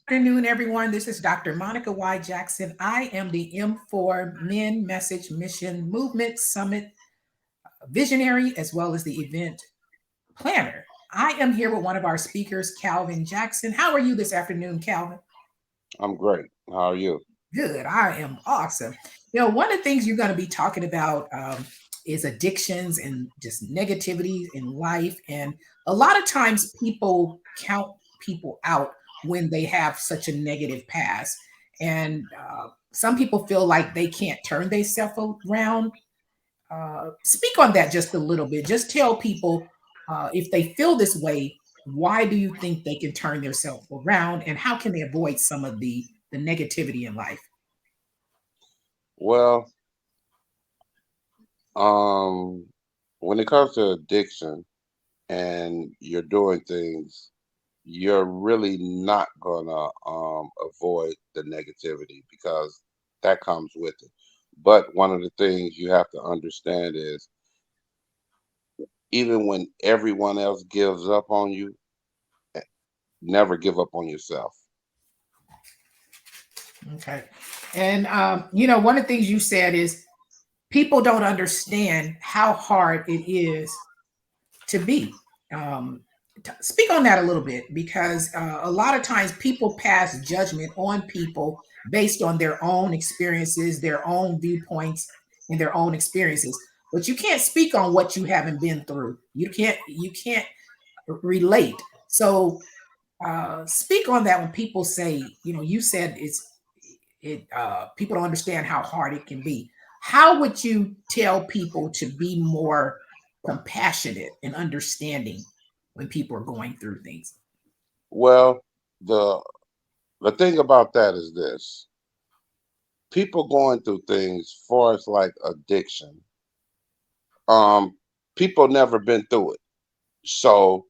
Afternoon, everyone. This is Dr. Monica Y. Jackson. I am the M4 Men Message Mission Movement Summit visionary as well as the event planner. I am here with one of our speakers, Calvin Jackson. How are you this afternoon, Calvin? I'm great. How are you? Good. I am awesome. One of the things you're going to be talking about is addictions and just negativity in life. And a lot of times people count people out when they have such a negative past. And some people feel like they can't turn themselves around. Speak on that just a little bit. Just tell people if they feel this way, why do you think they can turn themselves around and how can they avoid some of the negativity in life? Well, um, when it comes to addiction and you're doing things, you're really not gonna avoid the negativity because that comes with it. But one of the things you have to understand is even when everyone else gives up on you, eh, never give up on yourself. Okay. And, one of the things you said is people don't understand how hard it is to be. Um, Speak on that a little bit because a lot of times people pass judgment on people based on their own experiences, their own viewpoints, and their own experiences. But you can't speak on what you haven't been through. You can't relate. So speak on that when people say, you said people don't understand how hard it can be. How would you tell people to be more compassionate and understanding when people are going through things? Well, the the thing about that is this: people going through things, far as like addiction, um, people never been through it. So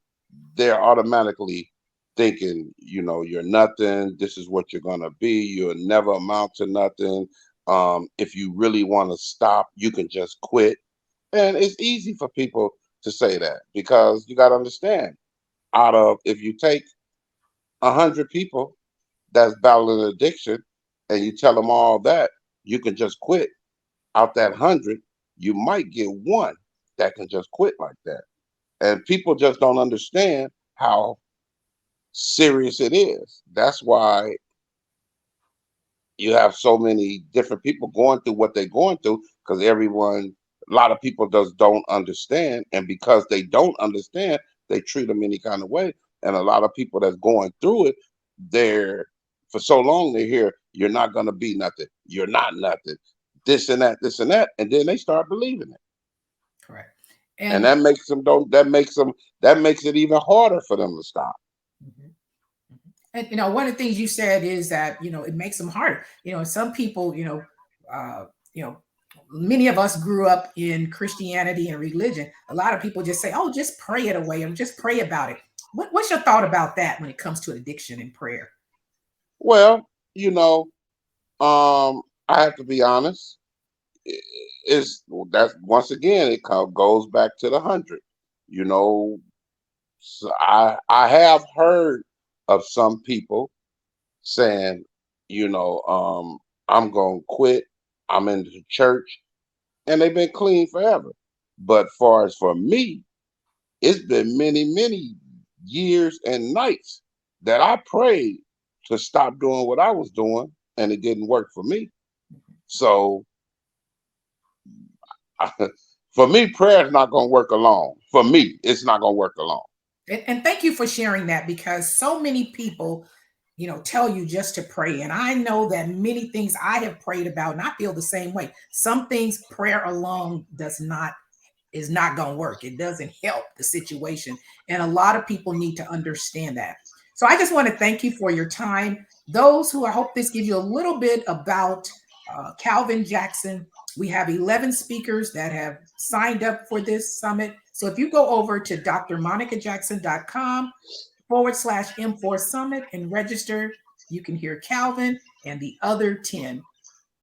they're automatically thinking, you're nothing. This is what you're gonna be. You'll never amount to nothing. If you really want to stop, you can just quit. And it's easy for people to say that because you got to understand. Out of if you take 100 people that's battling addiction, and you tell them all that you can just quit. Out that 100, you might get one that can just quit like that. And people just don't understand how serious it is. That's why you have so many different people going through what they're going through because a lot of people just don't understand. And because they don't understand, they treat them any kind of way. And a lot of people that's going through it, they're for so long they hear, you're not going to be nothing. You're not nothing. This and that, this and that. And then they start believing it. Correct. And And that makes them don't, that makes it even harder for them to stop. mhm, mhm. And one of the things you said is that it makes them hard. Some people, uh, you know, many of us grew up in Christianity and religion. A lot of people just say, "Oh, just pray it away," or just pray about it. What's your thought about that when it comes to addiction and prayer? Well, I have to be honest. Is that's once again goes back to the 100. You know, so I have heard of some people saying, I'm gonna quit. I'm in the church, and they've been clean forever. But far as for me, it's been many, many years and nights that I prayed to stop doing what I was doing, and it didn't work for me. So for me, prayer is not going to work alone. For me, it's not going to work alone. And thank you for sharing that because so many people, tell you just to pray. And I know that many things I have prayed about, and I feel the same way. Some things prayer alone is not going to work. It doesn't help the situation. And a lot of people need to understand that. So I just want to thank you for your time. Those who I hope this gives you a little bit about Calvin Jackson. We have 11 speakers that have signed up for this summit. So if you go over to drmonicajackson.com/M4 Summit and register, you can hear Calvin and the other 10